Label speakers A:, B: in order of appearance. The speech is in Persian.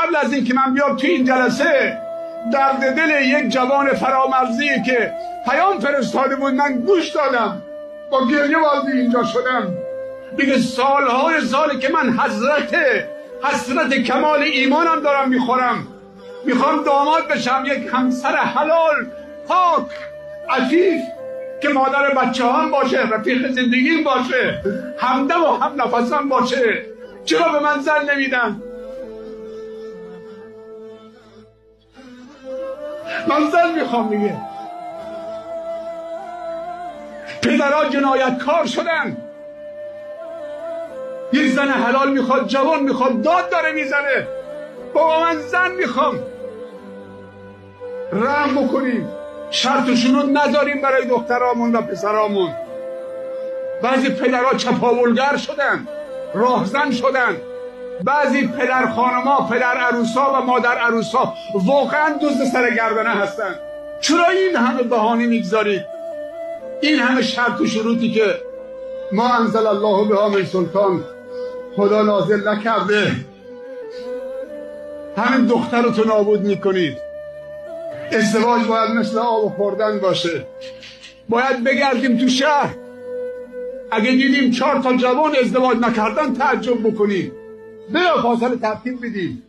A: قبل از اینکه من بیام تو این جلسه درد دل یک جوان فرامرزی که پیام فرستاده بود من گوش دادم، با گریه وارد اینجا شدم. دیگه سالهای سالی که من حسرت کمال ایمانم دارم میخورم. میخوام داماد بشم، یک همسر حلال پاک عفیف که مادر بچه هم باشه، رفیق زندگیم باشه، همدم و هم نفسم باشه. چرا به من زن نمیدن؟ من زن میخوام دیگه. پدرها جنایتکار شدن، یک زن حلال میخواد، جوان میخواد، داد داره میزنه. بابا من زن میخوام. رحم بکنیم، شرطشون رو نذاریم برای دخترامون و پسرامون. بعضی پدرها چپاولگر شدن، راهزن شدن. بعضی پدر خانما، پدر عروسا و مادر عروسا واقعا دزد سر گردنه هستن. چرا این همه بهانه میگذارید؟ این همه شرط و شروطی که ما انزل الله بها من سلطان خدا نازل نکرده، همین دخترتو نابود میکنید. ازدواج باید مثل آب خوردن باشه. باید بگردیم تو شهر، اگه دیدیم 4 تا جوان ازدواج نکردن تعجب بکنیم، بلا فاصله ترتیب بدیم.